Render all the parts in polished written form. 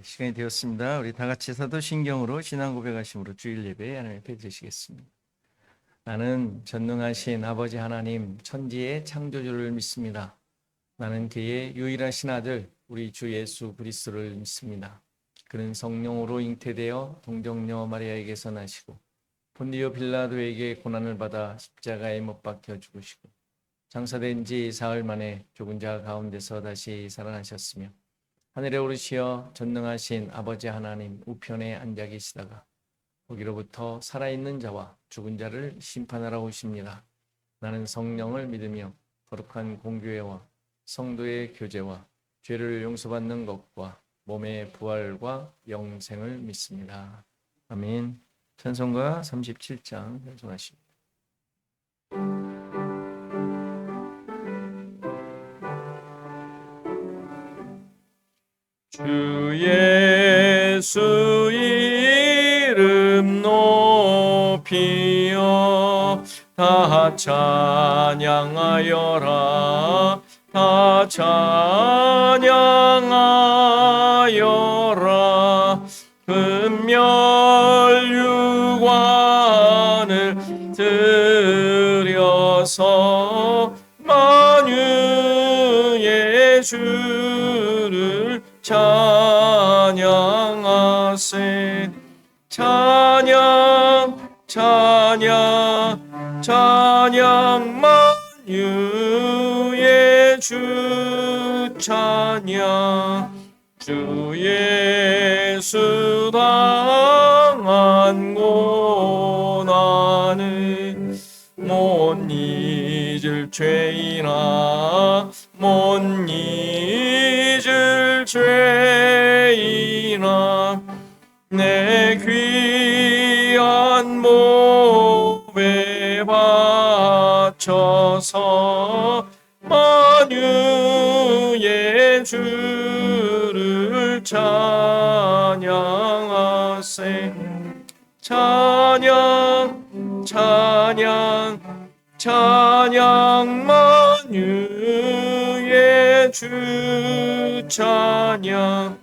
시간이 되었습니다. 우리 다 같이 사도신경으로 신앙 고백하심으로 주일 예배 하나님 앞에 드리시겠습니다. 나는 전능하신 아버지 하나님 천지의 창조주를 믿습니다. 나는 그의 유일하신 아들 우리 주 예수 그리스도를 믿습니다. 그는 성령으로 잉태되어 동정녀 마리아에게서 나시고 본디오 빌라도에게 고난을 받아 십자가에 못 박혀 죽으시고 장사된 지 사흘 만에 죽은 자 가운데서 다시 살아나셨으며 하늘에 오르시어 전능하신 아버지 하나님 우편에 앉아 계시다가 거기로부터 살아있는 자와 죽은 자를 심판하러 오십니다. 나는 성령을 믿으며 거룩한 공교회와 성도의 교제와 죄를 용서받는 것과 몸의 부활과 영생을 믿습니다. 아멘. 찬송가 37장 찬송하십니다. 주 예수 이름 높이어 다 찬양하여라 다 찬양하여라 금멸유관을 들여서 만유의 주를 찬양하세 찬양 찬양 찬양 만유의 주 찬양 주 예수 당한 고난을 못 잊을 죄이나 못 잊을 죄이나 내 귀한 몸에 바쳐서 만유의 주를 찬양하세 찬양 찬양 찬양 만유의 주 찬양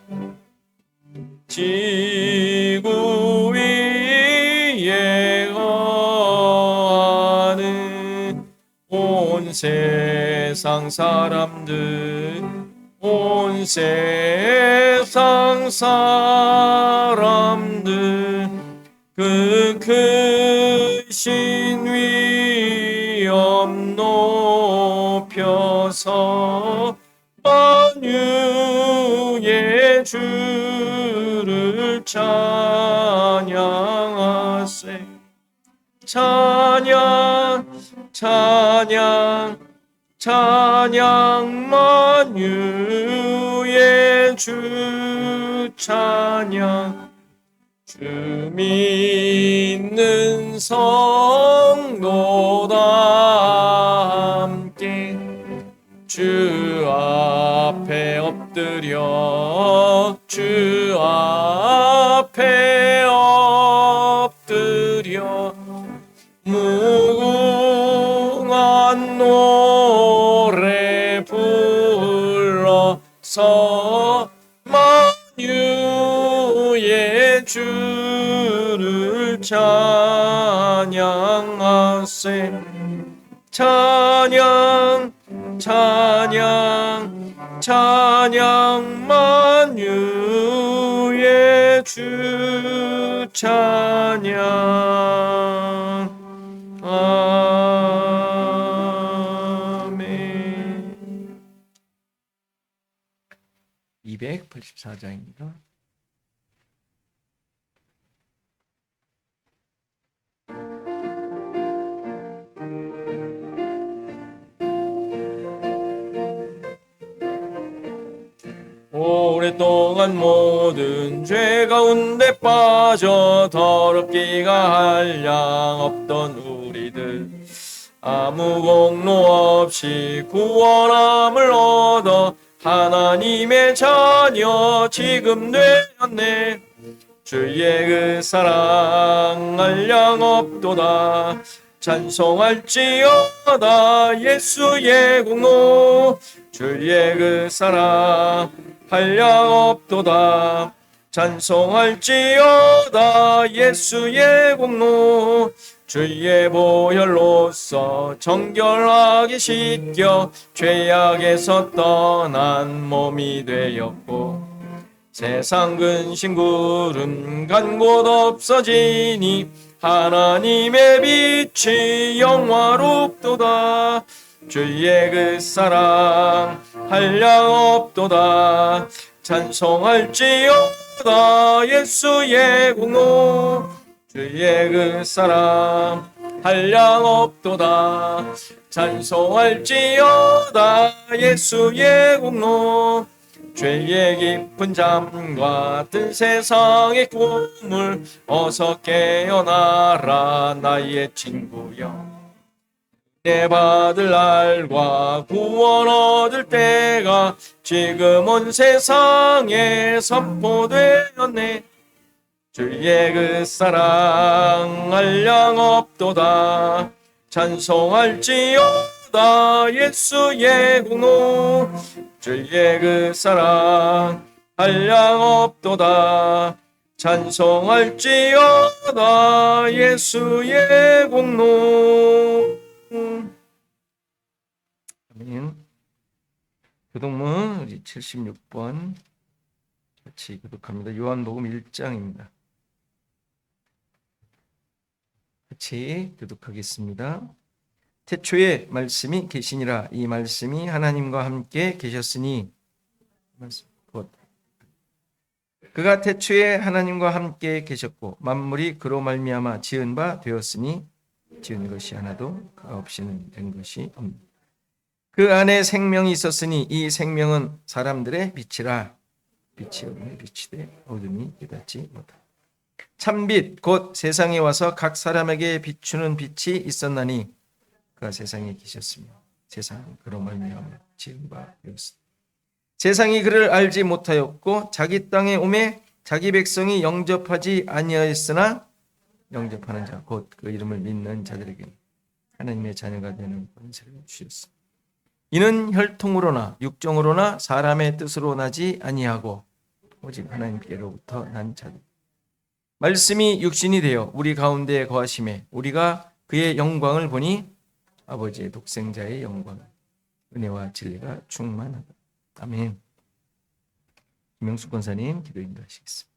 지구 위에 거하는 온 세상 사람들 온 세상 사람들 그 크신 위엄 높여서 만유의 주를 찬양하세 찬양 찬양 찬양 만유의 주 찬양 주 믿는 성도다 함께 주 앞에 엎드려 주 앞에 엎드려 무궁한 노래 불러서 만유의 주를 찬양하세 찬양 찬양 찬양 만유의 주 찬양 아멘. 284장입니다. 오랫동안 모든 죄 가운데 빠져 더럽기가 한량 없던 우리들 아무 공로 없이 구원함을 얻어 하나님의 자녀 지금 되었네 주의 그 사랑 한량 없도다 찬송할지어다 예수의 공로 주의 그 사랑 한량 없도다 찬송할지어다 예수의 공로 주의 보혈로서 정결하게 씻겨 죄악에서 떠난 몸이 되었고 세상 근심 구름 간 곳 없어지니 하나님의 빛이 영화롭도다 주의 그 사랑 한량 없도다 찬송할지어다 예수의 공로 주의 그 사랑 한량 없도다 찬송할지어다 예수의 공로 죄의 깊은 잠과 든 세상의 꿈을 어서 깨어나라 나의 친구여 내 받을 날과 구원 얻을 때가 지금 온 세상에 선포되었네 주의 그 사랑 한량 없도다 찬송할지어다 예수의 공로 주의 그 사랑 한량 없도다 찬송할지어다 예수의 공로 아멘. 교독문 우리 76번 같이 교독합니다. 요한복음 1장입니다. 같이 교독하겠습니다. 태초에 말씀이 계시니라 이 말씀이 하나님과 함께 계셨으니 그가 태초에 하나님과 함께 계셨고 만물이 그로 말미암아 지은 바 되었으니 지은 것이 하나도 그가 없이는 된 것이 없느니라. 그 안에 생명이 있었으니 이 생명은 사람들의 빛이라 빛이 어둠에 비치되 어둠이 깨닫지 못하라. 참빛 곧 세상에 와서 각 사람에게 비추는 빛이 있었나니 그가 세상에 계셨으며 세상은 그로 말미암아 지은 바 되었으니 세상이 그를 알지 못하였고 자기 땅에 오매 자기 백성이 영접하지 아니하였으나 영접하는 자 곧 그 이름을 믿는 자들에게 하나님의 자녀가 되는 권세를 주셨습니다. 이는 혈통으로나 육정으로나 사람의 뜻으로 나지 아니하고 오직 하나님께로부터 난 자들. 말씀이 육신이 되어 우리 가운데 거하심에 우리가 그의 영광을 보니 아버지의 독생자의 영광 은혜와 진리가 충만하다. 아멘. 김영숙 권사님 기도 인도하시겠습니다.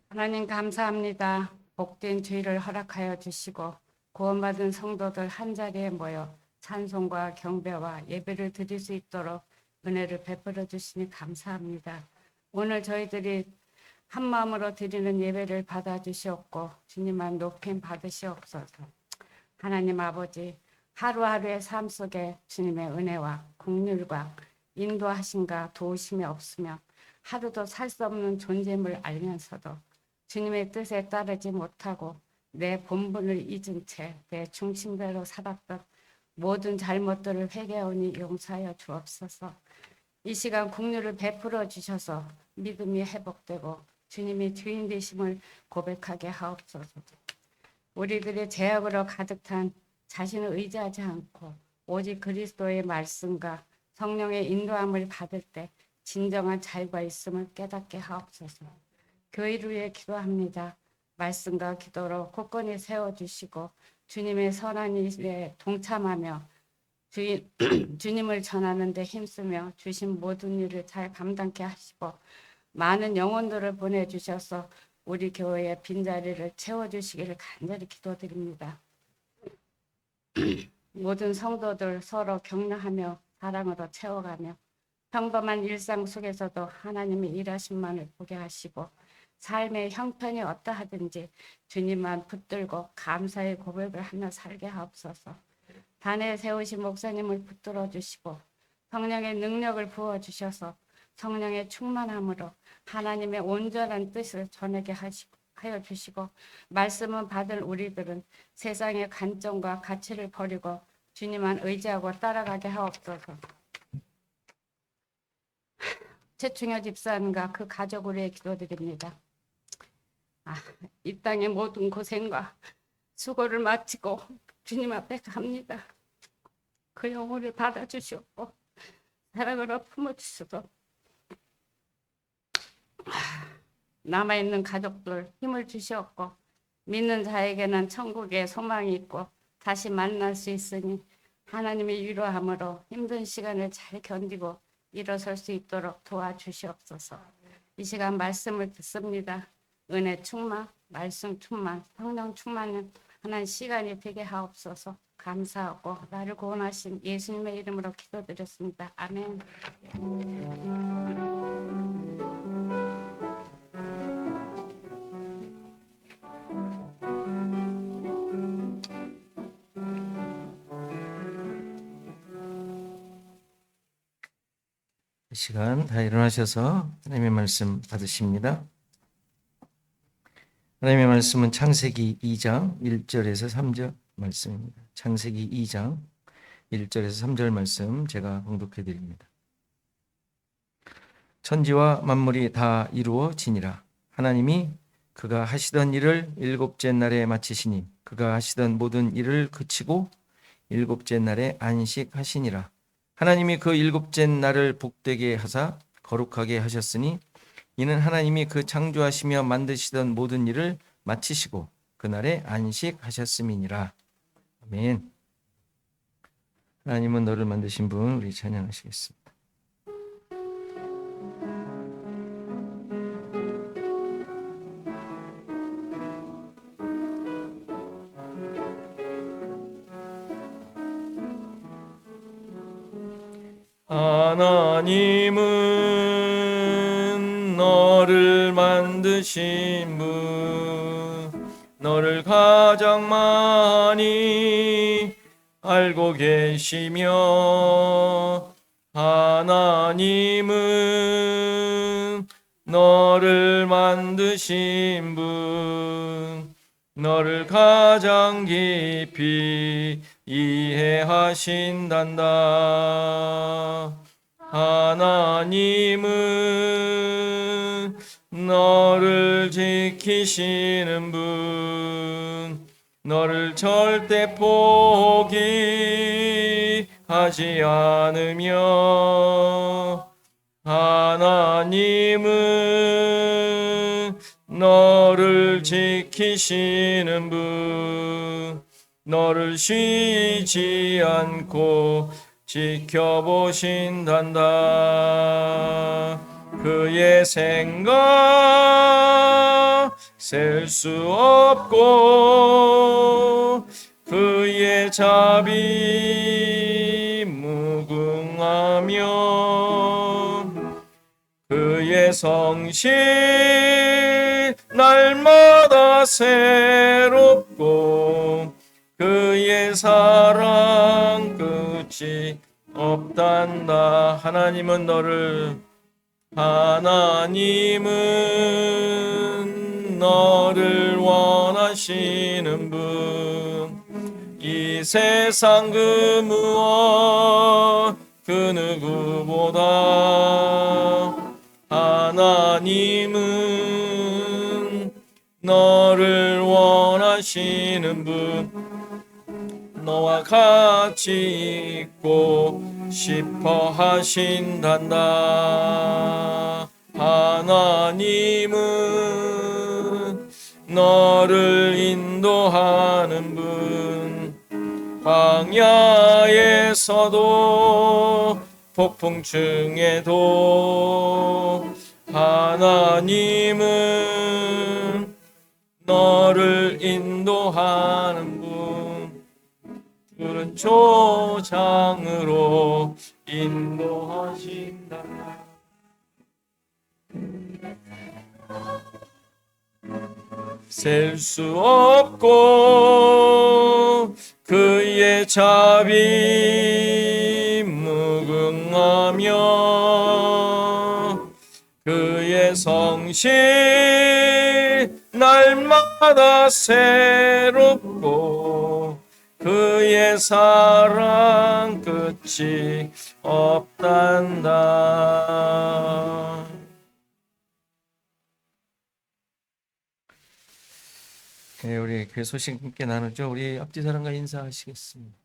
하나님 감사합니다. 복된 주일을 허락하여 주시고 구원받은 성도들 한자리에 모여 찬송과 경배와 예배를 드릴 수 있도록 은혜를 베풀어 주시니 감사합니다. 오늘 저희들이 한 마음으로 드리는 예배를 받아 주시옵고 주님만 높임 받으시옵소서. 하나님 아버지 하루하루의 삶 속에 주님의 은혜와 긍휼과 인도하심과 도우심이 없으면 하루도 살 수 없는 존재임을 알면서도 주님의 뜻에 따르지 못하고 내 본분을 잊은 채 내 중심대로 살았던 모든 잘못들을 회개하오니 용서하여 주옵소서. 이 시간 긍휼을 베풀어 주셔서 믿음이 회복되고 주님이 주인 되심을 고백하게 하옵소서. 우리들의 죄악으로 가득 찬 자신을 의지하지 않고 오직 그리스도의 말씀과 성령의 인도함을 받을 때 진정한 자유가 있음을 깨닫게 하옵소서. 교회를 위해 기도합니다. 말씀과 기도로 굳건히 세워주시고 주님의 선한 일에 동참하며 주님을 전하는 데 힘쓰며 주신 모든 일을 잘 감당케 하시고 많은 영혼들을 보내주셔서 우리 교회의 빈자리를 채워주시기를 간절히 기도드립니다. 모든 성도들 서로 격려하며 사랑으로 채워가며 평범한 일상 속에서도 하나님의 일하심만을 보게 하시고 삶의 형편이 어떠하든지 주님만 붙들고 감사의 고백을 하며 살게 하옵소서. 단에 세우신 목사님을 붙들어 주시고 성령의 능력을 부어 주셔서 성령의 충만함으로 하나님의 온전한 뜻을 전하게 하여 주시고 말씀은 받을 우리들은 세상의 관점과 가치를 버리고 주님만 의지하고 따라가게 하옵소서. 최충효 집사님과 그 가족을 위해 기도드립니다. 이 땅의 모든 고생과 수고를 마치고 주님 앞에 갑니다. 그 영혼을 받아주시옵고 사랑으로 품어주시고 남아있는 가족들 힘을 주시옵고 믿는 자에게는 천국의 소망이 있고 다시 만날 수 있으니 하나님의 위로함으로 힘든 시간을 잘 견디고 일어설 수 있도록 도와주시옵소서. 이 시간 말씀을 듣습니다. 은혜 충만, 말씀 충만, 성령 충만은 하나님 시간이 되게 하옵소서. 감사하고 나를 구원하신 예수님의 이름으로 기도드렸습니다. 아멘. 이 시간 다 일어나셔서 하나님의 말씀 받으십니다. 하나님의 말씀은 창세기 2장 1절에서 3절 말씀입니다. 창세기 2장 1절에서 3절 말씀 제가 봉독해 드립니다. 천지와 만물이 다 이루어지니라. 하나님이 그가 하시던 일을 일곱째 날에 마치시니 그가 하시던 모든 일을 그치고 일곱째 날에 안식하시니라. 하나님이 그 일곱째 날을 복되게 하사 거룩하게 하셨으니 이는 하나님이 그 창조하시며 만드시던 모든 일을 마치시고 그날에 안식하셨음이니라. 아멘. 하나님은 너를 만드신 분, 우리 찬양하시겠습니다. 하나님은 너를 만드신 분, 너를 가장 많이 알고 계시며 하나님은 너를 만드신 분, 너를 가장 깊이 이해하신단다. 하나님은 너를 지키시는 분, 너를 절대 포기하지 않으며 하나님은 너를 지키시는 분, 너를 쉬지 않고 지켜보신단다. 그의 생각 셀 수 없고 그의 자비 무궁하며 그의 성실 날마다 새롭고 그의 사랑 끝이 없단다. 하나님은 너를 원하시는 분, 이 세상 그 무엇 그 누구보다 하나님은 너를 원하시는 분, 너와 같이 있고 싶어 하신단다. 하나님은 너를 인도하는 분, 광야에서도 폭풍 중에도 하나님은 너를 인도하는 분, 푸른 초장으로 인도하신다. 셀 수 없고 그의 자비 무궁하며 그의 성실 날마다 새롭고 그의 사랑 끝이 없단다. 교회 소식 함께 나누죠. 우리 앞뒤 사람과 인사하시겠습니다.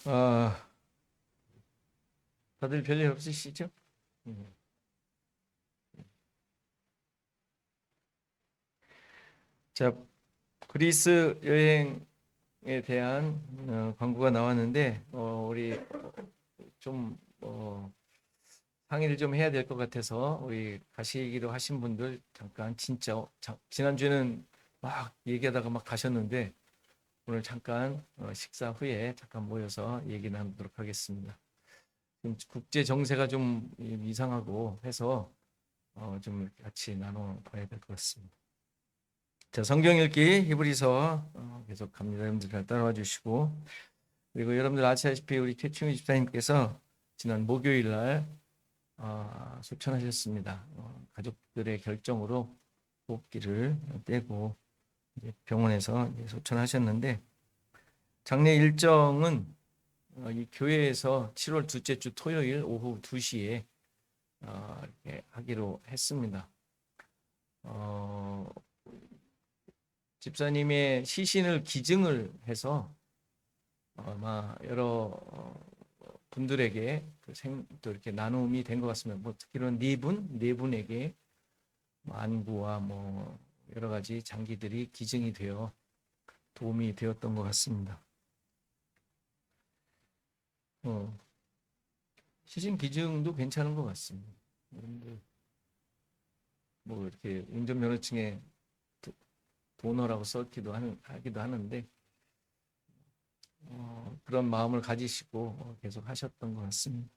아, 다들 별일 없으시죠? 자, 그리스 여행에 대한 광고가 나왔는데 우리 좀 상의를 좀 해야 될 것 같아서 우리 가시기로 하신 분들 잠깐 진짜 지난주에는 막 얘기하다가 막 가셨는데 오늘 잠깐 식사 후에 잠깐 모여서 얘기 나누도록 하겠습니다. 지금 국제 정세가 좀 이상하고 해서 좀 같이 나눠 봐야 될 것 같습니다. 자, 성경 읽기 히브리서 계속 갑니다. 여러분들 잘 따라와 주시고, 그리고 여러분들 아시다시피 우리 최충희 집사님께서 지난 목요일 날 소천하셨습니다. 가족들의 결정으로 호흡기를 떼고 이제 병원에서 이제 소천하셨는데, 장례 일정은 이 교회에서 7월 둘째 주 토요일 오후 2시에 이렇게 하기로 했습니다. 집사님의 시신을 기증을 해서 아마 여러 분들에게 또 이렇게 나눔이 된 것 같습니다. 뭐 특히는 네 분에게 안구와 뭐 여러 가지 장기들이 기증이 되어 도움이 되었던 것 같습니다. 시신 기증도 괜찮은 것 같습니다. 뭐 이렇게 운전면허증에 도너라고 하기도 하는데 그런 마음을 가지시고 계속 하셨던 것 같습니다.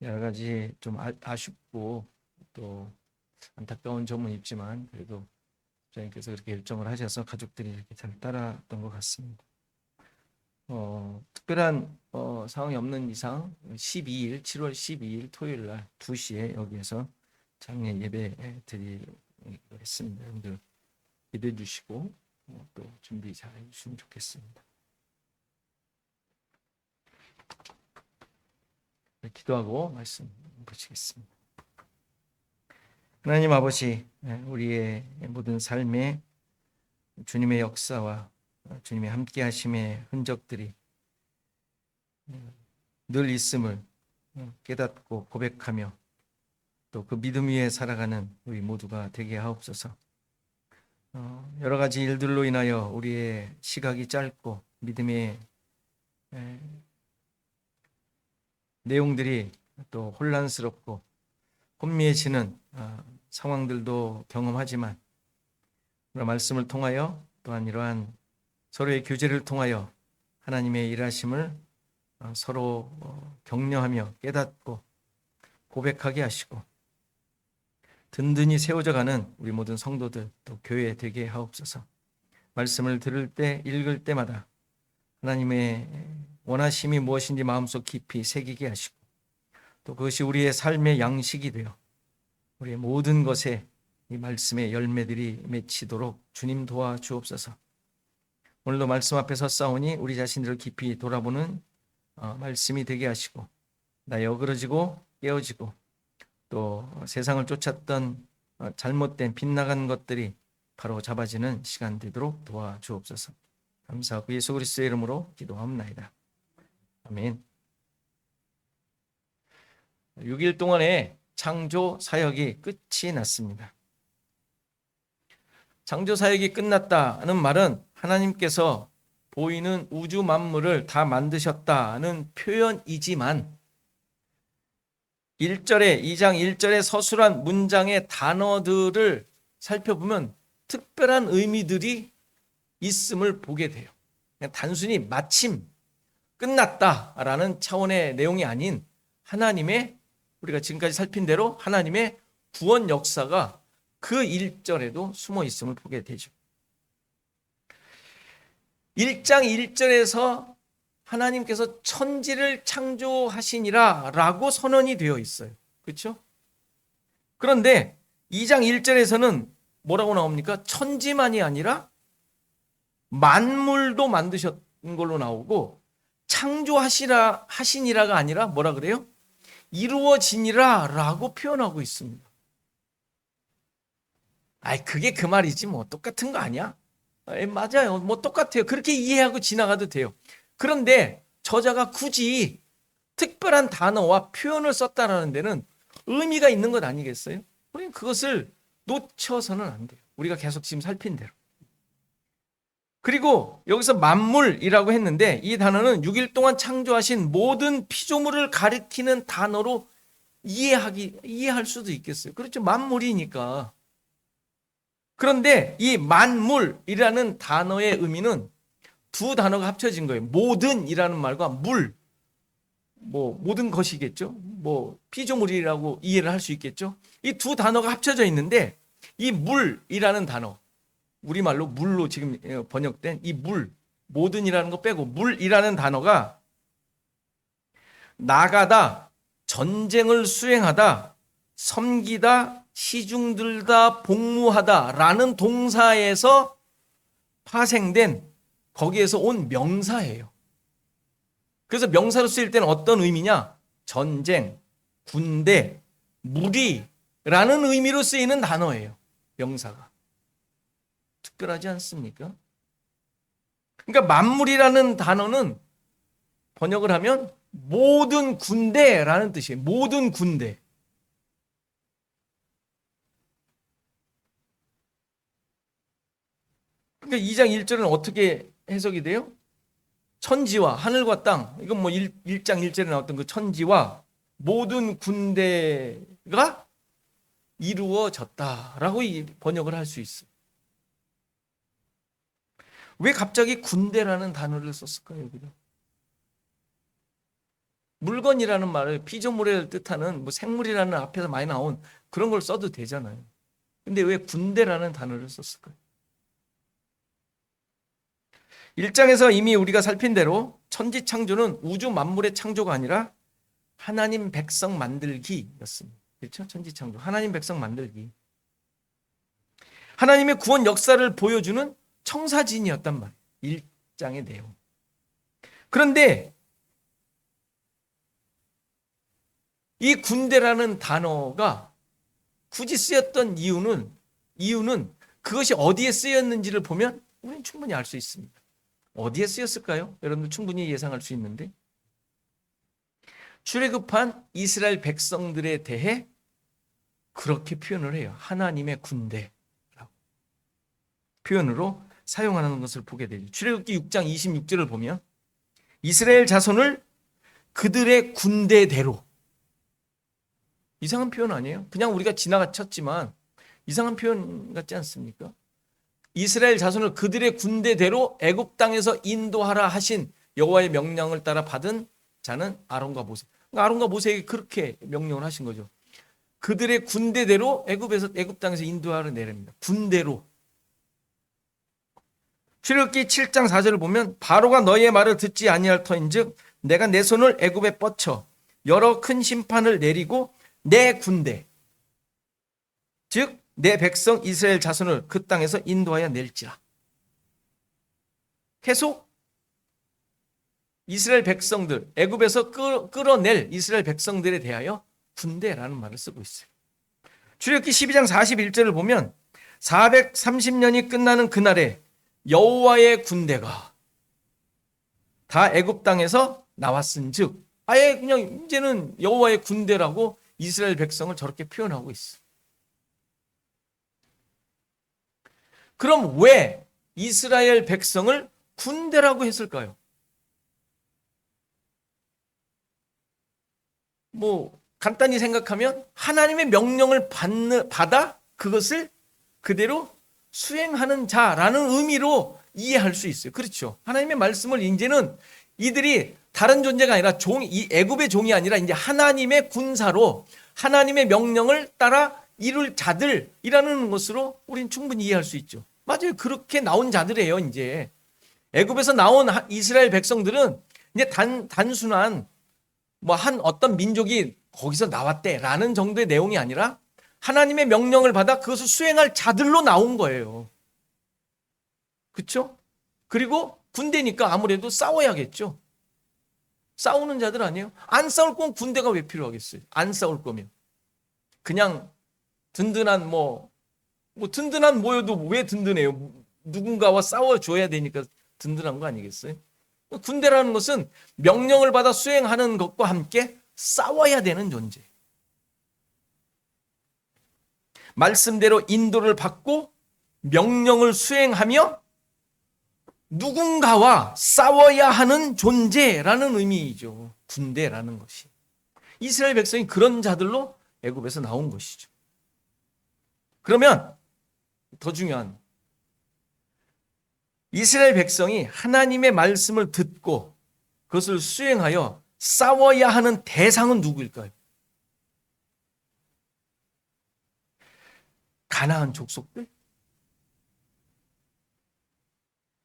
여러 가지 좀 아쉽고 또 안타까운 점은 있지만 그래도 집사님께서 그렇게 결정을 하셔서 가족들이 이렇게 잘 따랐던 것 같습니다. 특별한 상황이 없는 이상 7월 12일 토요일 날 2시에 여기에서 장례 예배 드리기로 했습니다. 여러분들 기도해 주시고 또 준비 잘 해주시면 좋겠습니다. 기도하고 말씀 보시겠습니다. 하나님 아버지, 우리의 모든 삶에 주님의 역사와 주님의 함께 하심의 흔적들이 늘 있음을 깨닫고 고백하며 또 그 믿음 위에 살아가는 우리 모두가 되게 하옵소서. 여러 가지 일들로 인하여 우리의 시각이 짧고 믿음의 내용들이 또 혼란스럽고 혼미해지는 상황들도 경험하지만 말씀을 통하여 또한 이러한 서로의 교제를 통하여 하나님의 일하심을 서로 격려하며 깨닫고 고백하게 하시고 든든히 세워져가는 우리 모든 성도들 또 교회 되게 하옵소서. 말씀을 들을 때 읽을 때마다 하나님의 원하심이 무엇인지 마음속 깊이 새기게 하시고 또 그것이 우리의 삶의 양식이 되어 우리의 모든 것에 이 말씀의 열매들이 맺히도록 주님 도와주옵소서. 오늘도 말씀 앞에 섰사오니 우리 자신들을 깊이 돌아보는 말씀이 되게 하시고 나의 어그러지고 깨어지고 또 세상을 쫓았던 잘못된 빗나간 것들이 바로 잡아지는 시간 되도록 도와주옵소서. 감사하고 예수 그리스도의 이름으로 기도합나이다. 아멘. 6일 동안의 창조 사역이 끝이 났습니다. 창조 사역이 끝났다는 말은 하나님께서 보이는 우주 만물을 다 만드셨다는 표현이지만 2장 1절의 서술한 문장의 단어들을 살펴보면 특별한 의미들이 있음을 보게 돼요. 그냥 단순히 마침 끝났다라는 차원의 내용이 아닌 하나님의 우리가 지금까지 살핀 대로 하나님의 구원 역사가 그 1절에도 숨어 있음을 보게 되죠. 1장 1절에서 하나님께서 천지를 창조하시니라 라고 선언이 되어 있어요. 그렇죠? 그런데 2장 1절에서는 뭐라고 나옵니까? 천지만이 아니라 만물도 걸로 나오고 창조하시라 하시니라가 아니라 뭐라 그래요? 이루어지니라 라고 표현하고 있습니다. 아이, 그게 그 말이지 뭐 똑같은 거 아니야? 맞아요. 뭐 똑같아요. 그렇게 이해하고 지나가도 돼요. 그런데 저자가 굳이 특별한 단어와 표현을 썼다라는 데는 의미가 있는 것 아니겠어요? 우리는 그것을 놓쳐서는 안 돼요. 우리가 계속 지금 살핀 대로. 그리고 여기서 만물이라고 했는데 이 단어는 6일 동안 창조하신 모든 피조물을 가리키는 단어로 이해할 수도 있겠어요. 그렇죠. 만물이니까. 그런데 이 만물이라는 단어의 의미는 두 단어가 합쳐진 거예요. 모든이라는 말과 물, 뭐 모든 것이겠죠. 뭐 피조물이라고 이해를 할 수 있겠죠. 이 두 단어가 합쳐져 있는데 이 물이라는 단어, 우리말로 물로 지금 번역된 이 물, 모든이라는 거 빼고 물이라는 단어가 나가다, 전쟁을 수행하다, 섬기다, 시중들다, 복무하다 라는 동사에서 파생된 거기에서 온 명사예요. 그래서 명사로 쓰일 때는 어떤 의미냐? 전쟁, 군대, 무리라는 의미로 쓰이는 단어예요. 명사가. 특별하지 않습니까? 그러니까 만물이라는 단어는 번역을 하면 모든 군대라는 뜻이에요. 모든 군대. 그러니까 2장 1절은 어떻게 해석이 돼요? 천지와 하늘과 땅, 이건 뭐 1장 1절에 나왔던 그 천지와 모든 군대가 이루어졌다라고 번역을 할 수 있어요. 왜 갑자기 군대라는 단어를 썼을까요? 여기다? 물건이라는 말을 피조물을 뜻하는 뭐 생물이라는 앞에서 많이 나온 그런 걸 써도 되잖아요. 근데 왜 군대라는 단어를 썼을까요? 1장에서 이미 우리가 살핀 대로 천지 창조는 우주 만물의 창조가 아니라 하나님 백성 만들기였습니다. 그렇죠? 천지 창조, 하나님 백성 만들기. 하나님의 구원 역사를 보여주는 청사진이었단 말이에요. 1장의 내용. 그런데 이 군대라는 단어가 굳이 쓰였던 이유는 그것이 어디에 쓰였는지를 보면 우리는 충분히 알 수 있습니다. 어디에 쓰였을까요? 여러분들 충분히 예상할 수 있는데 출애굽한 이스라엘 백성들에 대해 그렇게 표현을 해요. 하나님의 군대라고 표현으로 사용하는 것을 보게 되죠. 출애굽기 6장 26절을 보면 이스라엘 자손을 그들의 군대대로, 이상한 표현 아니에요? 그냥 우리가 지나쳤지만 이상한 표현 같지 않습니까? 이스라엘 자손을 그들의 군대대로 애굽 땅에서 인도하라 하신 여호와의 명령을 따라 받은 자는 아론과 모세. 그러니까 아론과 모세에게 그렇게 명령을 하신 거죠. 그들의 군대대로 애굽 땅에서 인도하라 내립니다. 군대로. 출애굽기 7장 4절을 보면 바로가 너희의 말을 듣지 아니할 터인즉 내가 내 손을 애굽에 뻗쳐 여러 큰 심판을 내리고 내 군대 즉 내 백성 이스라엘 자손을 그 땅에서 인도하여 낼지라. 계속 이스라엘 백성들, 애굽에서 끌어낼 이스라엘 백성들에 대하여 군대라는 말을 쓰고 있어요. 출애굽기 12장 41절을 보면 430년이 끝나는 그날에 여호와의 군대가 다 애굽 땅에서 나왔은즉, 아예 그냥 이제는 여호와의 군대라고 이스라엘 백성을 저렇게 표현하고 있어. 그럼 왜 이스라엘 백성을 군대라고 했을까요? 뭐 간단히 생각하면 하나님의 명령을 받아 그것을 그대로 수행하는 자라는 의미로 이해할 수 있어요. 그렇죠? 하나님의 말씀을 이제는 이들이 다른 존재가 아니라 이 애굽의 종이 아니라 이제 하나님의 군사로 하나님의 명령을 따라 이룰 자들이라는 것으로 우리는 충분히 이해할 수 있죠. 맞아요. 그렇게 나온 자들이에요. 이제 애굽에서 나온 이스라엘 백성들은 이제 단순한 뭐 한 어떤 민족이 거기서 나왔대라는 정도의 내용이 아니라 하나님의 명령을 받아 그것을 수행할 자들로 나온 거예요. 그렇죠? 그리고 군대니까 아무래도 싸워야겠죠. 싸우는 자들 아니에요? 안 싸울 거면 군대가 왜 필요하겠어요? 안 싸울 거면. 그냥 든든한 든든한 모여도 왜 든든해요? 누군가와 싸워줘야 되니까 든든한 거 아니겠어요? 군대라는 것은 명령을 받아 수행하는 것과 함께 싸워야 되는 존재. 말씀대로 인도를 받고 명령을 수행하며 누군가와 싸워야 하는 존재라는 의미이죠. 군대라는 것이. 이스라엘 백성이 그런 자들로 애굽에서 나온 것이죠. 그러면 더 중요한, 이스라엘 백성이 하나님의 말씀을 듣고 그것을 수행하여 싸워야 하는 대상은 누구일까요? 가나안 족속들?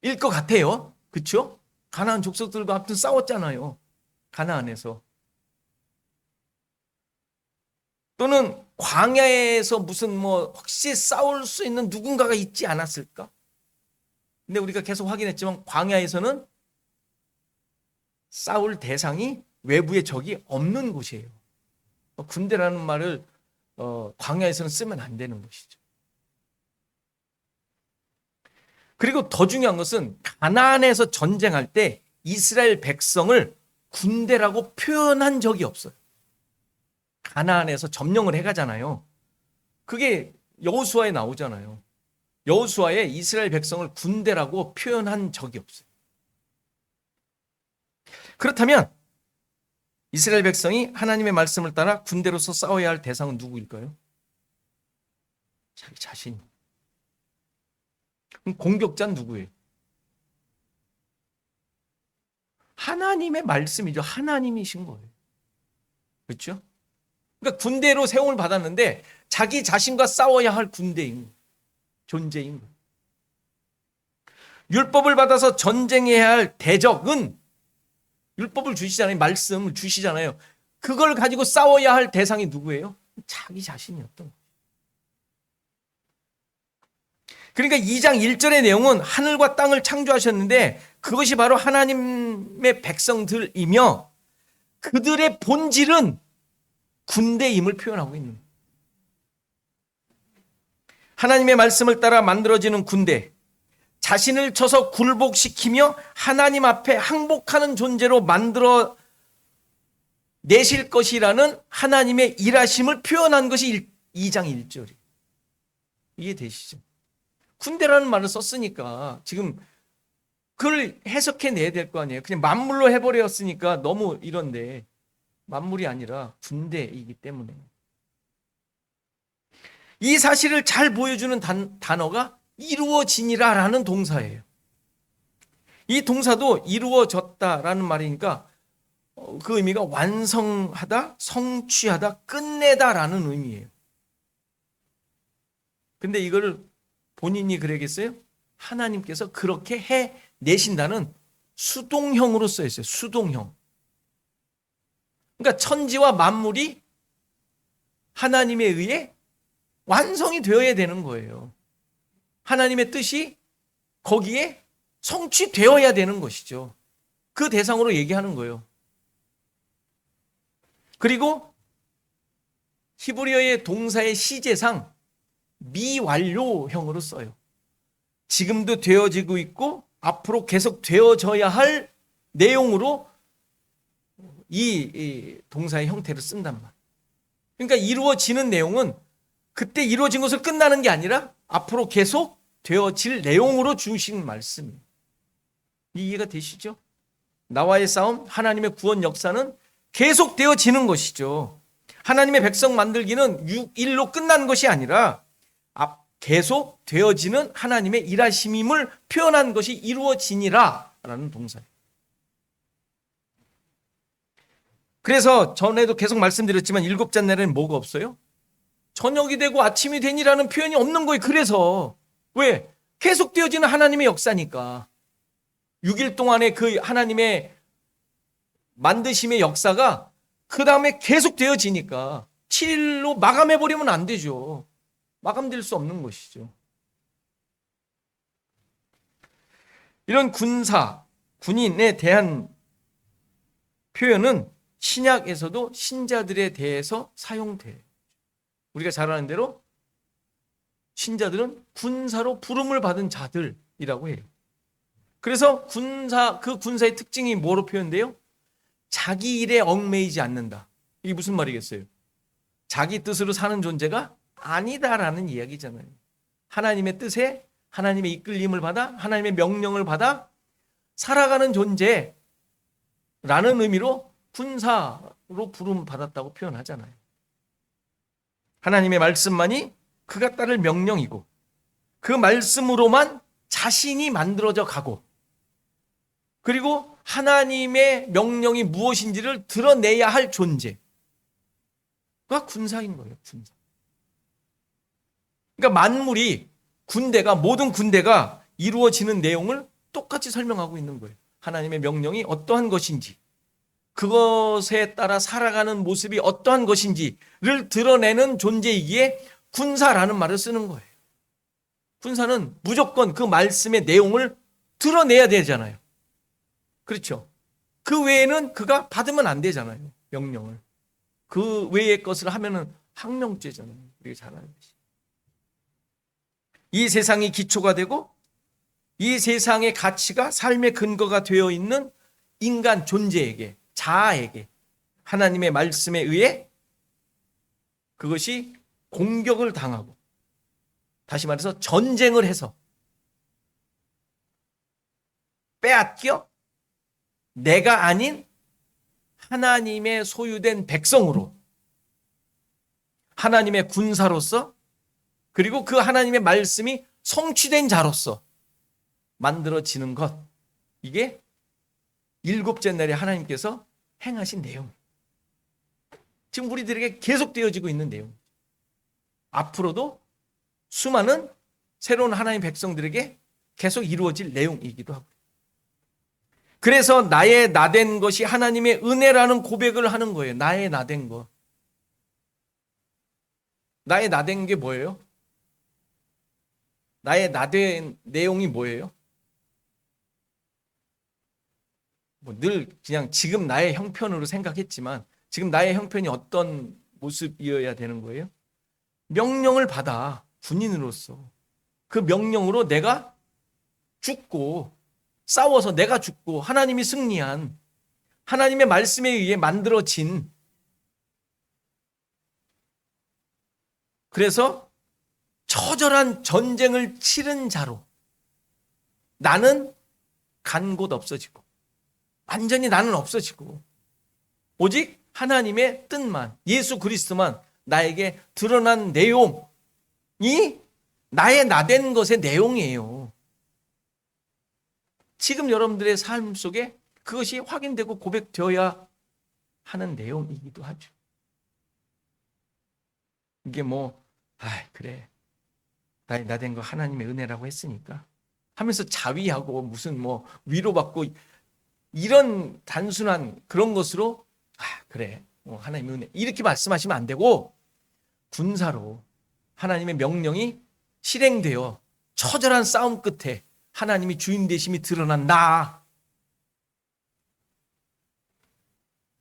일 것 같아요. 그렇죠? 가나안 족속들과 아무튼 싸웠잖아요. 가나안에서. 또는 광야에서 무슨 혹시 싸울 수 있는 누군가가 있지 않았을까? 근데 우리가 계속 확인했지만 광야에서는 싸울 대상이 외부의 적이 없는 곳이에요. 군대라는 말을 광야에서는 쓰면 안 되는 것이죠. 그리고 더 중요한 것은 가나안에서 전쟁할 때 이스라엘 백성을 군대라고 표현한 적이 없어요. 가나안에서 점령을 해가잖아요. 그게 여호수아에 나오잖아요. 여호수아에 이스라엘 백성을 군대라고 표현한 적이 없어요. 그렇다면 이스라엘 백성이 하나님의 말씀을 따라 군대로서 싸워야 할 대상은 누구일까요? 자기 자신. 그럼 공격자는 누구예요? 하나님의 말씀이죠. 하나님이신 거예요. 그렇죠? 그러니까 군대로 세움을 받았는데 자기 자신과 싸워야 할 군대인 거예요. 존재인 거예요. 율법을 받아서 전쟁해야 할 대적은, 율법을 주시잖아요. 말씀을 주시잖아요. 그걸 가지고 싸워야 할 대상이 누구예요? 자기 자신이었던 거예요. 그러니까 2장 1절의 내용은 하늘과 땅을 창조하셨는데 그것이 바로 하나님의 백성들이며 그들의 본질은 군대임을 표현하고 있는 거예요. 하나님의 말씀을 따라 만들어지는 군대, 자신을 쳐서 굴복시키며 하나님 앞에 항복하는 존재로 만들어 내실 것이라는 하나님의 일하심을 표현한 것이 2장 1절이에요. 이해되시죠? 군대라는 말을 썼으니까 지금 그걸 해석해내야 될 거 아니에요. 그냥 만물로 해버렸으니까 너무 이런데, 만물이 아니라 군대이기 때문에. 이 사실을 잘 보여주는 단어가 이루어지니라라는 동사예요. 이 동사도 이루어졌다라는 말이니까 그 의미가 완성하다, 성취하다, 끝내다라는 의미예요. 근데 이걸 본인이 그러겠어요? 하나님께서 그렇게 해내신다는 수동형으로 써 있어요. 수동형. 그러니까 천지와 만물이 하나님에 의해 완성이 되어야 되는 거예요. 하나님의 뜻이 거기에 성취되어야 되는 것이죠. 그 대상으로 얘기하는 거예요. 그리고 히브리어의 동사의 시제상 미완료형으로 써요. 지금도 되어지고 있고 앞으로 계속 되어져야 할 내용으로 이 동사의 형태를 쓴단 말이에요. 그러니까 이루어지는 내용은 그때 이루어진 것을 끝나는 게 아니라 앞으로 계속 되어질 내용으로 주신 말씀이에요. 이해가 되시죠? 나와의 싸움, 하나님의 구원 역사는 계속 되어지는 것이죠. 하나님의 백성 만들기는 6일로 끝난 것이 아니라 계속 되어지는 하나님의 일하심임을 표현한 것이 이루어지니라 라는 동사예요. 그래서 전에도 계속 말씀드렸지만 7째 날에는 뭐가 없어요? 저녁이 되고 아침이 되니라는 표현이 없는 거예요. 그래서 왜? 계속 되어지는 하나님의 역사니까. 6일 동안의 그 하나님의 만드심의 역사가 그 다음에 계속 되어지니까 7일로 마감해버리면 안 되죠. 마감될 수 없는 것이죠. 이런 군사, 군인에 대한 표현은 신약에서도 신자들에 대해서 사용돼요. 우리가 잘 아는 대로 신자들은 군사로 부름을 받은 자들이라고 해요. 그래서 그 군사의 특징이 뭐로 표현돼요? 자기 일에 얽매이지 않는다. 이게 무슨 말이겠어요? 자기 뜻으로 사는 존재가 아니다라는 이야기잖아요. 하나님의 뜻에, 하나님의 이끌림을 받아, 하나님의 명령을 받아 살아가는 존재라는 의미로 군사로 부름 받았다고 표현하잖아요. 하나님의 말씀만이 그가 따를 명령이고 그 말씀으로만 자신이 만들어져 가고 그리고 하나님의 명령이 무엇인지를 드러내야 할 존재가 군사인 거예요. 군사. 그러니까 만물이 모든 군대가 이루어지는 내용을 똑같이 설명하고 있는 거예요. 하나님의 명령이 어떠한 것인지 그것에 따라 살아가는 모습이 어떠한 것인지를 드러내는 존재이기에 군사라는 말을 쓰는 거예요. 군사는 무조건 그 말씀의 내용을 드러내야 되잖아요. 그렇죠? 그 외에는 그가 받으면 안 되잖아요. 명령을. 그 외의 것을 하면은 항명죄잖아요. 우리가 잘 아는 것이. 이 세상이 기초가 되고 이 세상의 가치가 삶의 근거가 되어 있는 인간 존재에게, 자아에게 하나님의 말씀에 의해 그것이 공격을 당하고 다시 말해서 전쟁을 해서 빼앗겨 내가 아닌 하나님의 소유된 백성으로 하나님의 군사로서 그리고 그 하나님의 말씀이 성취된 자로서 만들어지는 것, 이게 일곱째 날에 하나님께서 행하신 내용, 지금 우리들에게 계속 되어지고 있는 내용, 앞으로도 수많은 새로운 하나님 백성들에게 계속 이루어질 내용이기도 하고, 그래서 나의 나된 것이 하나님의 은혜라는 고백을 하는 거예요. 나의 나된 것. 나의 나된 게 뭐예요? 나의 나된 내용이 뭐예요? 늘 그냥 지금 나의 형편으로 생각했지만 지금 나의 형편이 어떤 모습이어야 되는 거예요? 명령을 받아 군인으로서 그 명령으로 내가 죽고 싸워서 내가 죽고 하나님이 승리한 하나님의 말씀에 의해 만들어진, 그래서 처절한 전쟁을 치른 자로 나는 간 곳 없어지고 완전히 나는 없어지고 오직 하나님의 뜻만, 예수 그리스도만 나에게 드러난 내용이 나의 나된 것의 내용이에요. 지금 여러분들의 삶 속에 그것이 확인되고 고백되어야 하는 내용이기도 하죠. 이게 그래, 나의 나된 거 하나님의 은혜라고 했으니까 하면서 자위하고 무슨 위로받고 이런 단순한 그런 것으로 그래, 하나님의 은혜 이렇게 말씀하시면 안 되고, 군사로 하나님의 명령이 실행되어 처절한 싸움 끝에 하나님이 주인 되심이 드러난 나,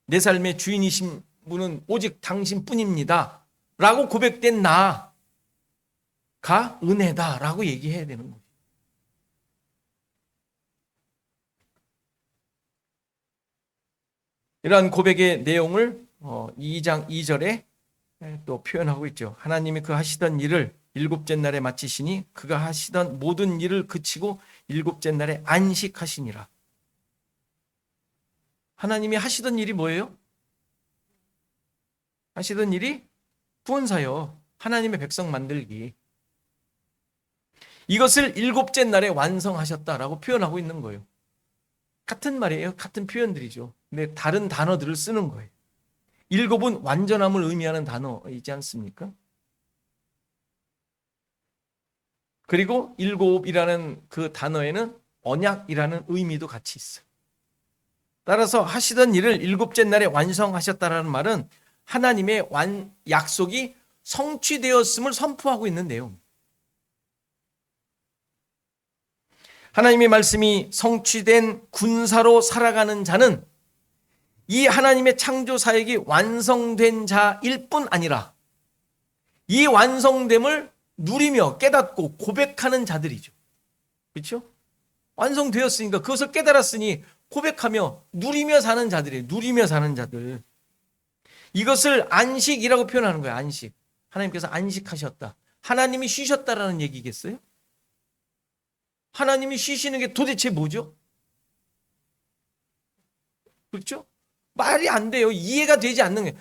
내 삶의 주인이신 분은 오직 당신뿐입니다 라고 고백된 나가 은혜다 라고 얘기해야 되는 거예요. 이러한 고백의 내용을 2장 2절에 또 표현하고 있죠. 하나님이 그 하시던 일을 일곱째 날에 마치시니 그가 하시던 모든 일을 그치고 일곱째 날에 안식하시니라. 하나님이 하시던 일이 뭐예요? 하시던 일이 구원사요, 하나님의 백성 만들기. 이것을 일곱째 날에 완성하셨다라고 표현하고 있는 거예요. 같은 말이에요. 같은 표현들이죠. 근데 다른 단어들을 쓰는 거예요. 일곱은 완전함을 의미하는 단어이지 않습니까? 그리고 일곱이라는 그 단어에는 언약이라는 의미도 같이 있어요. 따라서 하시던 일을 일곱째 날에 완성하셨다라는 말은 하나님의 약속이 성취되었음을 선포하고 있는 내용. 하나님의 말씀이 성취된 군사로 살아가는 자는 이 하나님의 창조 사역이 완성된 자일 뿐 아니라 이 완성됨을 누리며 깨닫고 고백하는 자들이죠. 그렇죠? 완성되었으니까 그것을 깨달았으니 고백하며 누리며 사는 자들이에요. 누리며 사는 자들. 이것을 안식이라고 표현하는 거예요. 안식. 하나님께서 안식하셨다. 하나님이 쉬셨다라는 얘기겠어요? 하나님이 쉬시는 게 도대체 뭐죠? 그렇죠? 말이 안 돼요. 이해가 되지 않는 게.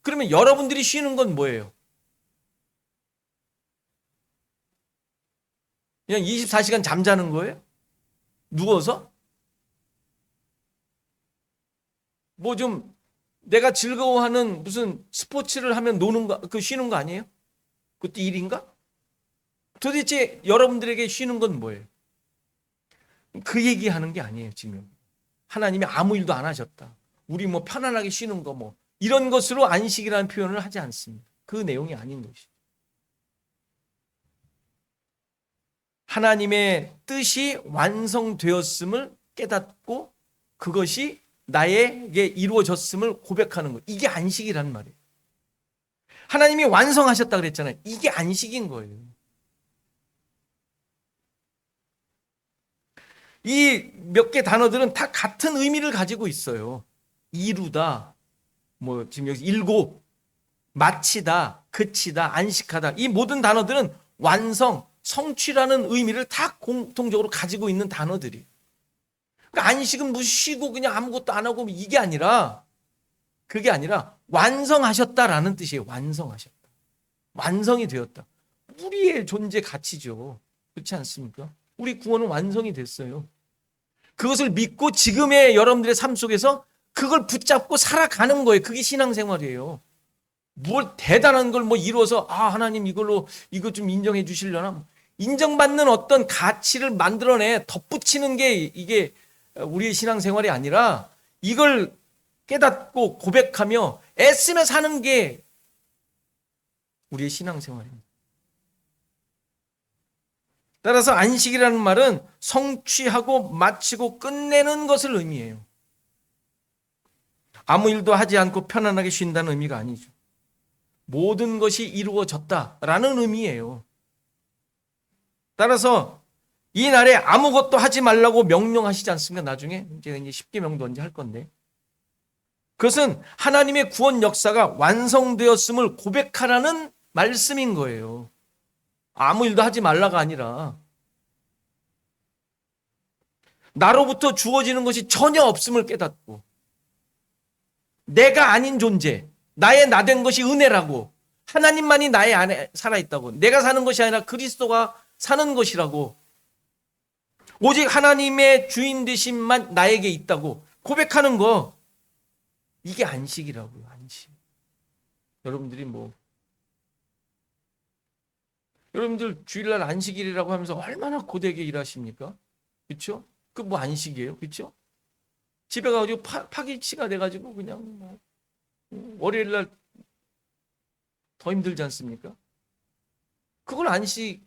그러면 여러분들이 쉬는 건 뭐예요? 그냥 24시간 잠자는 거예요? 누워서? 뭐 좀 내가 즐거워하는 무슨 스포츠를 하면 노는 거, 그 쉬는 거 아니에요? 그것도 일인가? 도대체 여러분들에게 쉬는 건 뭐예요? 그 얘기하는 게 아니에요, 지금. 하나님이 아무 일도 안 하셨다. 우리 뭐 편안하게 쉬는 거 뭐 이런 것으로 안식이라는 표현을 하지 않습니다. 그 내용이 아닌 것이죠. 하나님의 뜻이 완성되었음을 깨닫고 그것이 나에게 이루어졌음을 고백하는 것. 이게 안식이라는 말이에요. 하나님이 완성하셨다 그랬잖아요. 이게 안식인 거예요. 이 몇 개 단어들은 다 같은 의미를 가지고 있어요. 이루다, 뭐 지금 여기 일곱, 마치다, 그치다, 안식하다. 이 모든 단어들은 완성, 성취라는 의미를 다 공통적으로 가지고 있는 단어들이에요. 그러니까 안식은 뭐 쉬고 그냥 아무것도 안 하고 이게 아니라 그게 아니라 완성하셨다라는 뜻이에요. 완성하셨다. 완성이 되었다. 우리의 존재 가치죠. 그렇지 않습니까? 우리 구원은 완성이 됐어요. 그것을 믿고 지금의 여러분들의 삶 속에서 그걸 붙잡고 살아가는 거예요. 그게 신앙생활이에요. 뭘 대단한 걸 뭐 이루어서 하나님 이걸로 이거 좀 인정해 주시려나? 인정받는 어떤 가치를 만들어내 덧붙이는 게 이게 우리의 신앙생활이 아니라 이걸 깨닫고 고백하며 애쓰며 사는 게 우리의 신앙생활입니다. 따라서 안식이라는 말은 성취하고 마치고 끝내는 것을 의미해요. 아무 일도 하지 않고 편안하게 쉰다는 의미가 아니죠. 모든 것이 이루어졌다라는 의미예요. 따라서 이 날에 아무것도 하지 말라고 명령하시지 않습니까? 나중에 제가 이제 10계명도 언제 할 건데. 그것은 하나님의 구원 역사가 완성되었음을 고백하라는 말씀인 거예요. 아무 일도 하지 말라가 아니라 나로부터 주어지는 것이 전혀 없음을 깨닫고 내가 아닌 존재, 나의 나된 것이 은혜라고 하나님만이 나의 안에 살아있다고 내가 사는 것이 아니라 그리스도가 사는 것이라고 오직 하나님의 주인 되심만 나에게 있다고 고백하는 거 이게 안식이라고요. 안식. 여러분들 주일날 안식일이라고 하면서 얼마나 고되게 일하십니까? 그렇죠? 그 뭐 안식이에요? 그렇죠? 집에 가가지고 파기치가 돼가지고 그냥 뭐 월요일날 더 힘들지 않습니까? 그걸 안식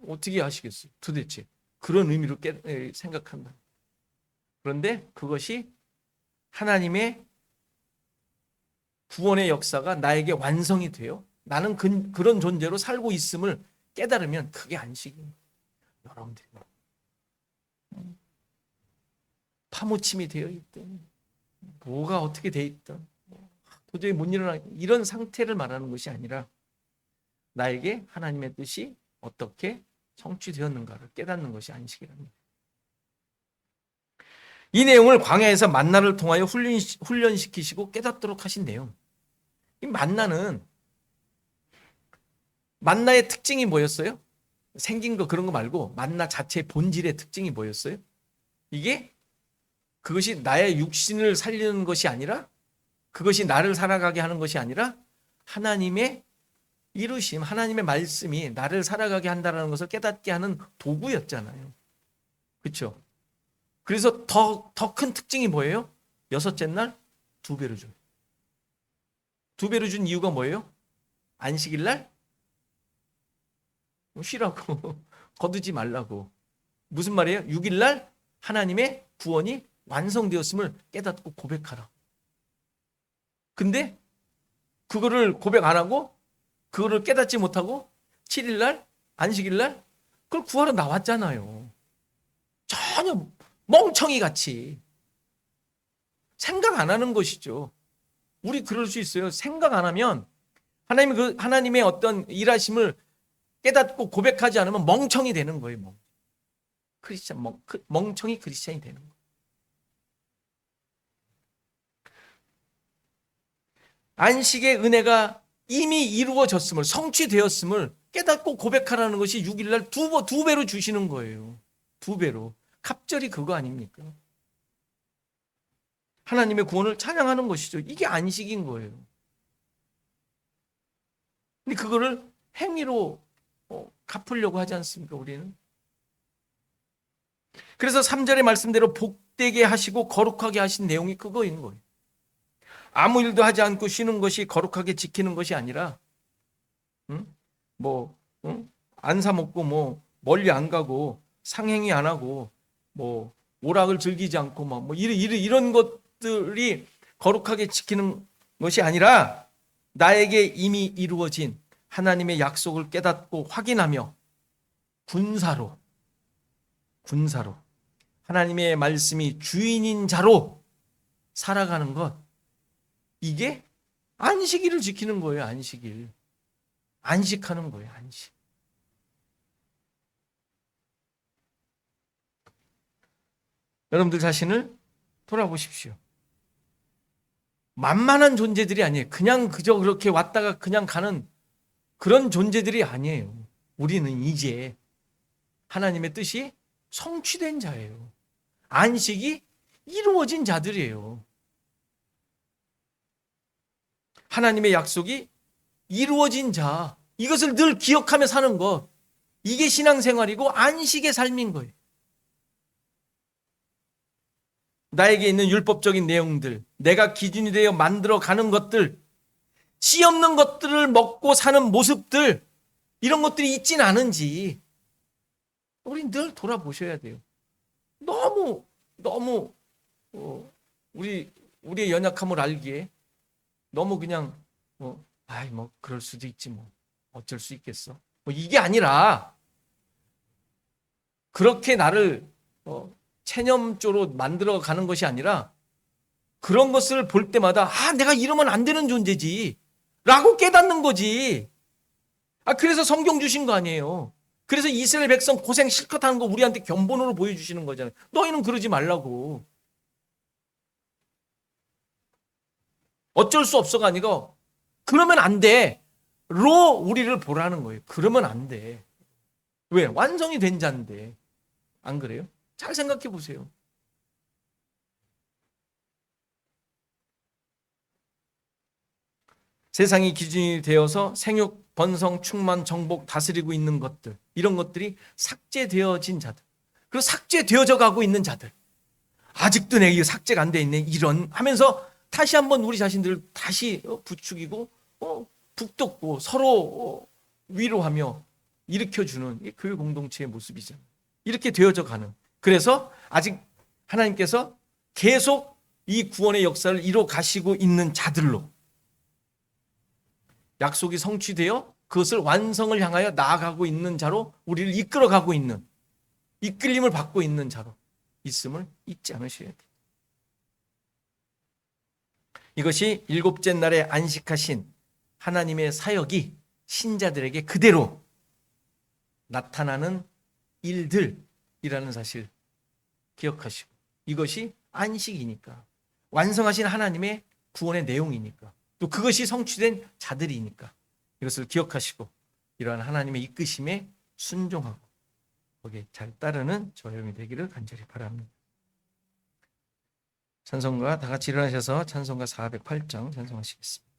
어떻게 하시겠어요? 도대체 그런 의미로 생각한다. 그런데 그것이 하나님의 구원의 역사가 나에게 완성이 돼요. 나는 그런 존재로 살고 있음을 깨달으면 그게 안식입니다. 여러분들이 파무침이 되어 있든 뭐가 어떻게 되어 있든 도저히 못 일어나 이런 상태를 말하는 것이 아니라 나에게 하나님의 뜻이 어떻게 성취되었는가를 깨닫는 것이 안식이랍니다. 이 내용을 광야에서 만나를 통하여 훈련시키시고 깨닫도록 하신 내용. 이 만나의 특징이 뭐였어요? 생긴 거 그런 거 말고 만나 자체의 본질의 특징이 뭐였어요? 그것이 나의 육신을 살리는 것이 아니라 그것이 나를 살아가게 하는 것이 아니라 하나님의 이루심, 하나님의 말씀이 나를 살아가게 한다는 것을 깨닫게 하는 도구였잖아요. 그렇죠? 그래서 더 큰 특징이 뭐예요? 여섯째 날 2배로 준. 2배로 준 이유가 뭐예요? 안식일 날 쉬라고 거두지 말라고. 무슨 말이에요? 6일날 하나님의 구원이 완성되었음을 깨닫고 고백하라. 근데 그거를 고백 안 하고 그거를 깨닫지 못하고 7일날 안식일날 그걸 구하러 나왔잖아요. 전혀 멍청이 같이 생각 안 하는 것이죠. 우리 그럴 수 있어요. 생각 안 하면 하나님의 어떤 일하심을 깨닫고 고백하지 않으면 멍청이 되는 거예요. 멍청이 크리스찬이 되는 거예요. 안식의 은혜가 이미 이루어졌음을, 성취되었음을 깨닫고 고백하라는 것이 6일날 두 배로 주시는 거예요. 2배로. 갑절이 그거 아닙니까? 하나님의 구원을 찬양하는 것이죠. 이게 안식인 거예요. 근데 그거를 행위로 갚으려고 하지 않습니까, 우리는? 그래서 3절의 말씀대로 복되게 하시고 거룩하게 하신 내용이 그거인 거예요. 아무 일도 하지 않고 쉬는 것이 거룩하게 지키는 것이 아니라, 안 사 먹고 멀리 안 가고 상행위 안 하고 오락을 즐기지 않고 이런 것들이 거룩하게 지키는 것이 아니라 나에게 이미 이루어진 하나님의 약속을 깨닫고 확인하며 군사로 하나님의 말씀이 주인인 자로 살아가는 것, 이게 안식일을 지키는 거예요. 안식하는 거예요. 안식. 여러분들 자신을 돌아보십시오. 만만한 존재들이 아니에요. 그냥 그저 그렇게 왔다가 그냥 가는 그런 존재들이 아니에요. 우리는 이제 하나님의 뜻이 성취된 자예요. 안식이 이루어진 자들이에요. 하나님의 약속이 이루어진 자, 이것을 늘 기억하며 사는 것, 이게 신앙생활이고 안식의 삶인 거예요. 나에게 있는 율법적인 내용들, 내가 기준이 되어 만들어가는 것들, 씨 없는 것들을 먹고 사는 모습들, 이런 것들이 있진 않은지 우리 늘 돌아보셔야 돼요. 너무 우리의 연약함을 알기에 너무 그냥 그럴 수도 있지 어쩔 수 있겠어. 이게 아니라 그렇게 나를 체념조로 만들어 가는 것이 아니라 그런 것을 볼 때마다 내가 이러면 안 되는 존재지 라고 깨닫는 거지. 그래서 성경 주신 거 아니에요. 그래서 이스라엘 백성 고생 실컷 하는 거 우리한테 견본으로 보여주시는 거잖아요. 너희는 그러지 말라고. 어쩔 수 없어가 아니고 그러면 안 돼 로 우리를 보라는 거예요. 그러면 안 돼. 왜? 완성이 된 자인데. 안 그래요? 잘 생각해 보세요. 세상이 기준이 되어서 생육, 번성, 충만, 정복, 다스리고 있는 것들, 이런 것들이 삭제되어진 자들, 그리고 삭제되어져 가고 있는 자들, 아직도 내게 삭제가 안 돼 있네 이런 하면서 다시 한번 우리 자신들을 다시 부추기고 북돋고 서로 위로하며 일으켜주는 이 교회 공동체의 모습이잖아요. 이렇게 되어져 가는. 그래서 아직 하나님께서 계속 이 구원의 역사를 이뤄 가시고 있는 자들로 약속이 성취되어 그것을 완성을 향하여 나아가고 있는 자로 우리를 이끌어가고 있는, 이끌림을 받고 있는 자로 있음을 잊지 않으셔야 돼요. 이것이 일곱째 날에 안식하신 하나님의 사역이 신자들에게 그대로 나타나는 일들이라는 사실 기억하시고, 이것이 안식이니까, 완성하신 하나님의 구원의 내용이니까, 또 그것이 성취된 자들이니까 이것을 기억하시고 이러한 하나님의 이끄심에 순종하고 거기에 잘 따르는 저와 여러분이 되기를 간절히 바랍니다. 찬송가 다 같이 일어나셔서 찬송가 408장 찬송하시겠습니다.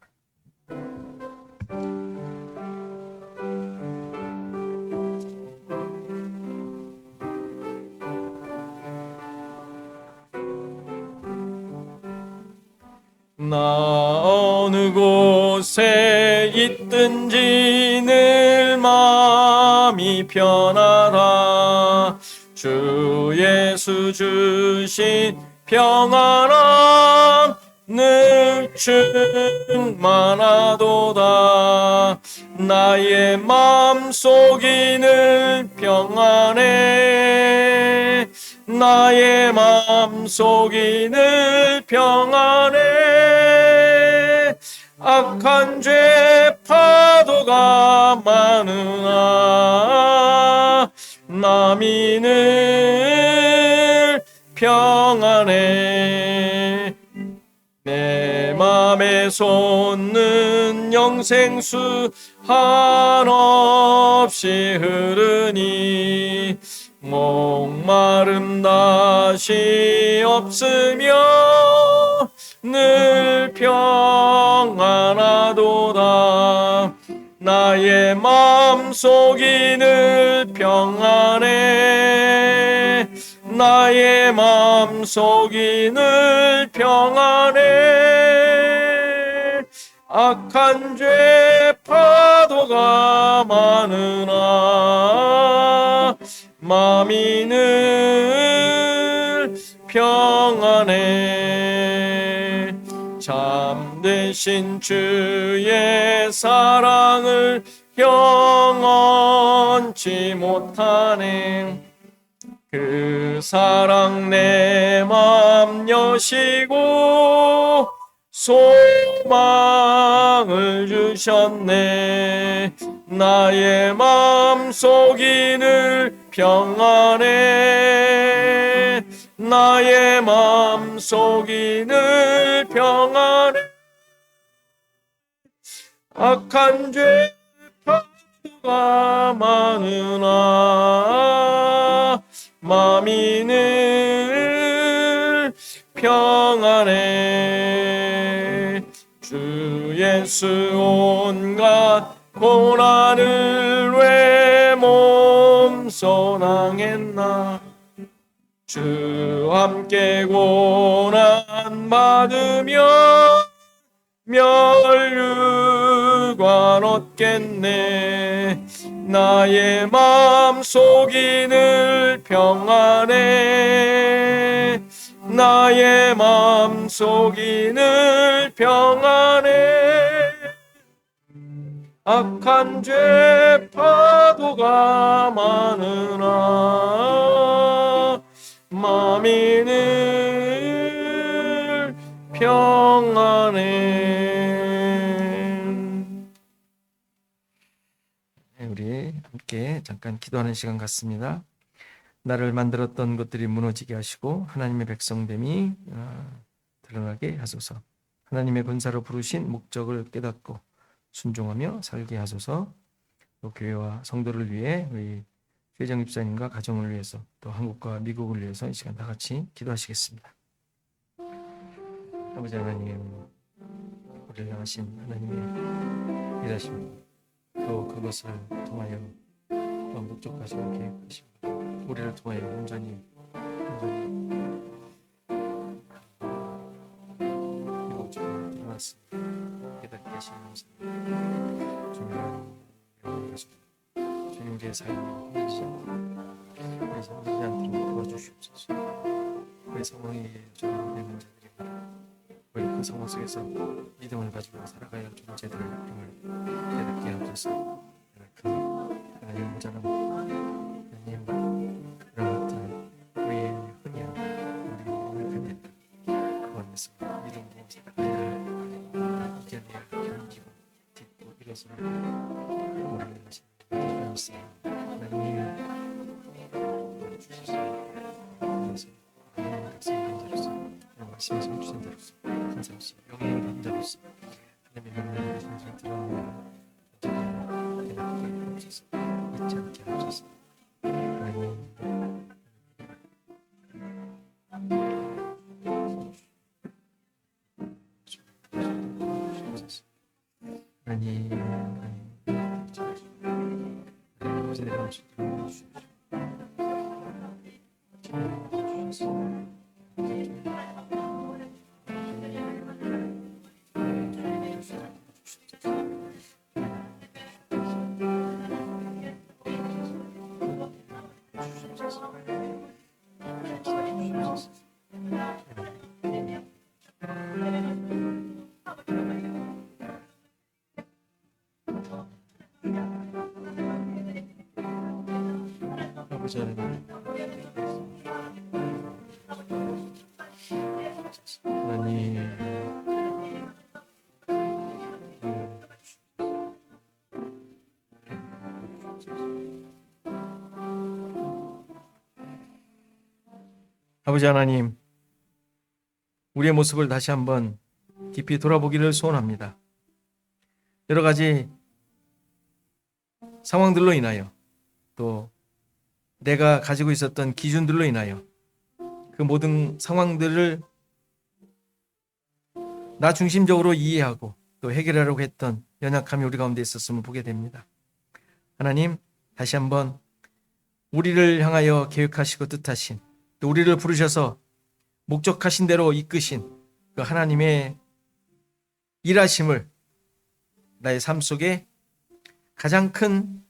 나 어느 곳에 있든지 늘 마음이 편하다. 주 예수 주신 평안함 늘 충만하도다. 나의 마음속이 늘 평안해. 나의 마음속이 늘 평안해. 악한 죄 파도가 많으나 마음이 늘 평안해. 내 맘에 솟는 영생수 한없이 흐르니 목마름 다시 없으며 늘 평안하도다. 나의 마음속이 늘 평안해. 나의 마음속이 늘 평안해. 악한 죄 파도가 많으나 마음이 늘 평안해. 참되신 주의 사랑을 영원치 못하네. 그 사랑 내 맘 여시고 소망을 주셨네. 나의 마음속이 늘 평안해. 나의 마음속이 늘 평안해. 악한 죄 파도가 많으나 마음이 늘 평안해. 주 예수 온갖 고난을 왜 몸소 당했나. 주 함께 고난 받으며 멸류관 얻겠네. 나의 마음속이 늘 평안해. 나의 마음속이 늘 평안해. 악한 죄 파도가 많으나 마음이 늘 평안해. 우리 함께 잠깐 기도하는 시간 갖습니다. 나를 만들었던 것들이 무너지게 하시고 하나님의 백성됨이 드러나게 하소서. 하나님의 권사로 부르신 목적을 깨닫고 순종하며 살게 하소서. 또 교회와 성도를 위해 우리 최정 집사님과 가정을 위해서 또 한국과 미국을 위해서 이 시간 다 같이 기도하시겠습니다. 아버지 하나님, 우리를 향하신 하나님의 일하심, 또 그것을 통하여 목적하시고 계획하시고 우리를 통하여 온전히 목적을 드러났습니다. 깨닫게 하시는 감사합니다. 주님의 삶을 하시고 우리 성도지 않도록 도와주시옵소서. 우리 상황에 적응된 자들입니다. 우리 그 상황 속에서 믿음을 가지고 살아가야 할 존재들을 깨닫게 하옵소서. 하나님 모자람 하나님 그런 것들 우리의 흔히 우리 흔히 그 안에서 믿음으로 살아가야 할 이겨내야 할 견디고 딛고 일어서야 할 우리를 하시는 하나님 주시소. 그래서 하나님 백성된 자로서 말씀에서 주신 대로서 감사합니다. 영예를 받은 자로서 하나님의 명령을 순순히 들어옵니다. 깨닫게 하옵소서. 잊지 않게 하옵소서. 하나님 아버지 내 마음속 들어주시옵소서. 주시옵소서. 아버지 하나님, 아버지 하나님, 우리의 모습을 다시 한번 깊이 돌아보기를 소원합니다. 여러 가지 상황들로 인하여 또 내가 가지고 있었던 기준들로 인하여 그 모든 상황들을 나 중심적으로 이해하고 또 해결하려고 했던 연약함이 우리 가운데 있었음을 보게 됩니다. 하나님, 다시 한번 우리를 향하여 계획하시고 뜻하신, 또 우리를 부르셔서 목적하신 대로 이끄신 그 하나님의 일하심을 나의 삶 속에 가장 큰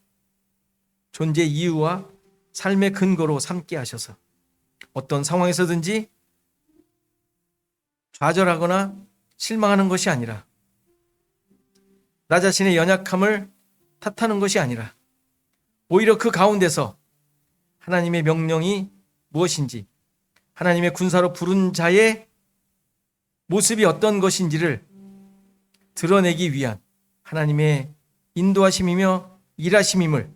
존재 이유와 삶의 근거로 삼게 하셔서 어떤 상황에서든지 좌절하거나 실망하는 것이 아니라, 나 자신의 연약함을 탓하는 것이 아니라, 오히려 그 가운데서 하나님의 명령이 무엇인지, 하나님의 군사로 부른 자의 모습이 어떤 것인지를 드러내기 위한 하나님의 인도하심이며 일하심임을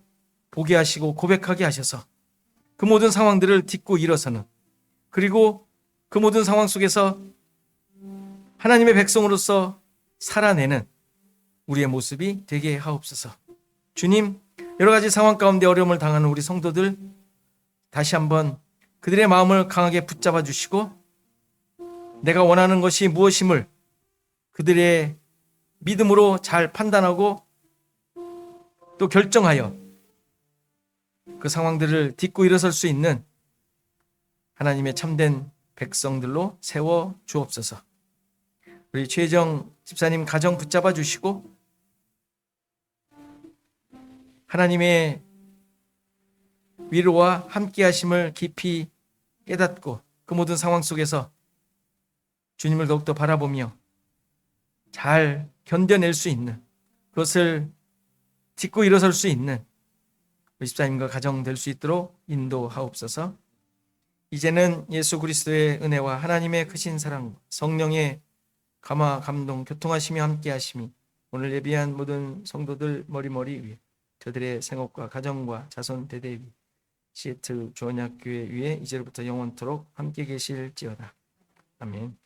보게 하시고 고백하게 하셔서 그 모든 상황들을 딛고 일어서는, 그리고 그 모든 상황 속에서 하나님의 백성으로서 살아내는 우리의 모습이 되게 하옵소서. 주님, 여러 가지 상황 가운데 어려움을 당하는 우리 성도들 다시 한번 그들의 마음을 강하게 붙잡아 주시고, 내가 원하는 것이 무엇임을 그들의 믿음으로 잘 판단하고 또 결정하여 그 상황들을 딛고 일어설 수 있는 하나님의 참된 백성들로 세워 주옵소서. 우리 최혜정 집사님 가정 붙잡아 주시고, 하나님의 위로와 함께하심을 깊이 깨닫고 그 모든 상황 속에서 주님을 더욱더 바라보며 잘 견뎌낼 수 있는, 그것을 딛고 일어설 수 있는 우리 집사님과 가정 될 수 있도록 인도하옵소서. 이제는 예수 그리스도의 은혜와 하나님의 크신 사랑, 성령의 감화 감동 교통하심이 함께하심이 오늘 예비한 모든 성도들 머리머리 위에, 저들의 생업과 가정과 자손 대대 위, 시애틀 주언약교회 위에 이제부터 영원토록 함께 계실지어다. 아멘.